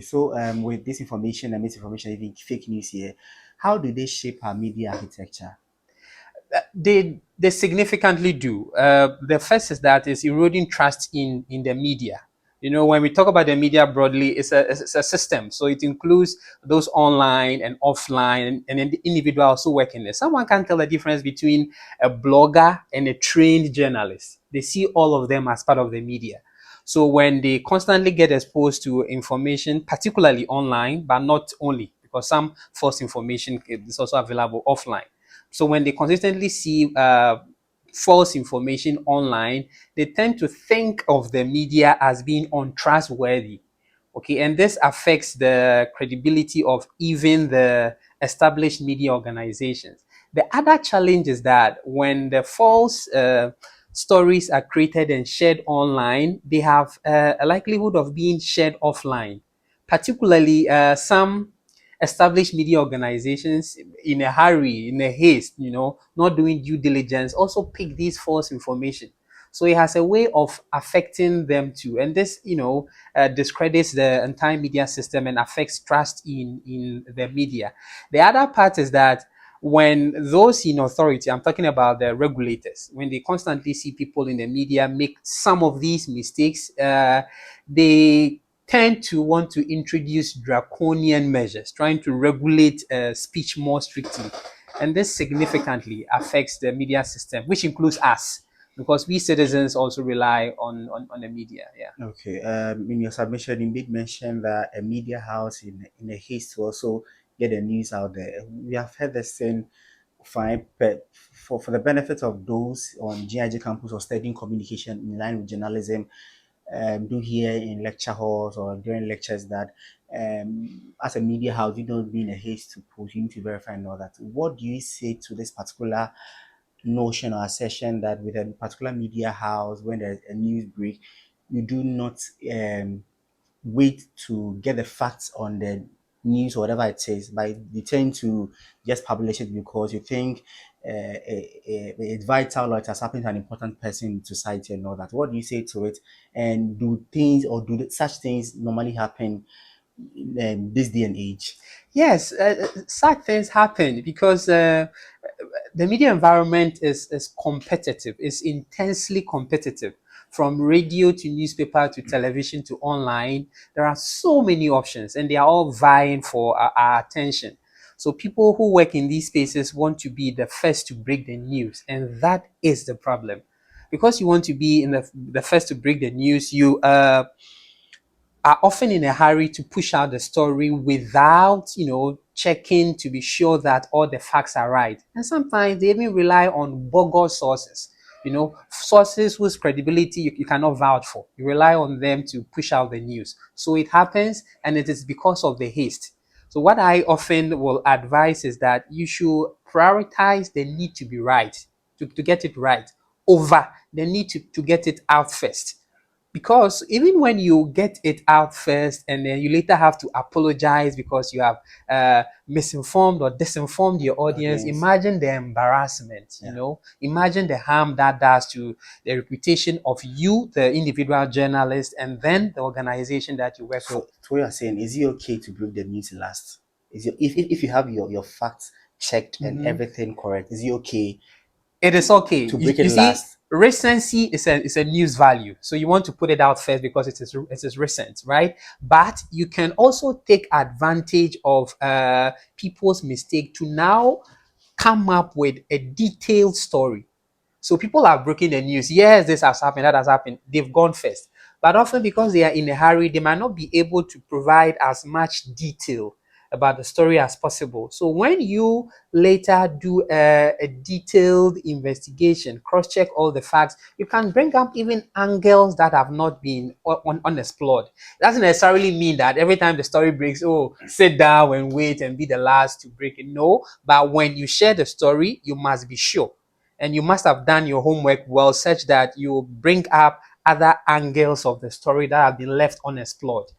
So, with disinformation and misinformation, even fake news here, how do they shape our media architecture? They significantly do. The first is that is eroding trust in the media. You know, when we talk about the media broadly, it's a system. So it includes those online and offline and individuals who work in there. Someone can tell the difference between a blogger and a trained journalist. They see all of them as part of the media. So when they constantly get exposed to information, particularly online, but not only, because some false information is also available offline. So when they consistently see false information online, they tend to think of the media as being untrustworthy. Okay, and this affects the credibility of even the established media organizations. The other challenge is that when the false stories are created and shared online, they have a likelihood of being shared offline. Particularly, some established media organizations, in a hurry, in a haste, not doing due diligence, also pick these false information. So it has a way of affecting them too. And this, discredits the entire media system and affects trust in the media. The other part is that when those in authority, I'm talking about the regulators, when they constantly see people in the media make some of these mistakes, they tend to want to introduce draconian measures, trying to regulate speech more strictly. And this significantly affects the media system, which includes us, because we citizens also rely on the media. Yeah. Okay. In your submission, you did mention that a media house in a haste to also get the news out there. We have heard the same fine, but for the benefit of those on GIG campus or studying communication in line with journalism, do hear in lecture halls or during lectures that as a media house, you don't be in a haste to post, you need to verify and all that. What do you say to this particular notion or assertion that with a particular media house, when there's a news break, you do not wait to get the facts on the news or whatever it says, but you tend to just publish it because you think it's vital or it has happened to an important person in society and all that. What do you say to it? And do things or such things normally happen in this day and age? Yes, sad things happen because the media environment is competitive, is intensely competitive. From radio to newspaper to television to online, there are so many options and they are all vying for our attention. So people who work in these spaces want to be the first to break the news, and that is the problem. Because you want to be in the first to break the news, you are often in a hurry to push out the story without, checking to be sure that all the facts are right. And sometimes they even rely on bogus sources, sources whose credibility you cannot vouch for. You rely on them to push out the news. So it happens, and it is because of the haste. So what I often will advise is that you should prioritize the need to be right, to get it right, over the need to get it out first. Because even when you get it out first and then you later have to apologize because you have misinformed or disinformed your audience, Audience. imagine the embarrassment, Yeah. imagine the harm that does to the reputation of you, the individual journalist, and then the organization that you work for. So what you're saying, is it okay to break the news last? If you have your facts checked and Mhm. everything correct, is it okay It is okay. to You, break it you see, last? recency is a news value. So you want to put it out first because it is recent, right? But you can also take advantage of people's mistake to now come up with a detailed story. So people are breaking the news. Yes, this has happened, that has happened. They've gone first. But often because they are in a hurry, they might not be able to provide as much detail about the story as possible. So when you later do a detailed investigation, cross-check all the facts, you can bring up even angles that have not been unexplored. It doesn't necessarily mean that every time the story breaks, oh, sit down and wait and be the last to break it. No, but when you share the story, you must be sure and you must have done your homework well such that you bring up other angles of the story that have been left unexplored.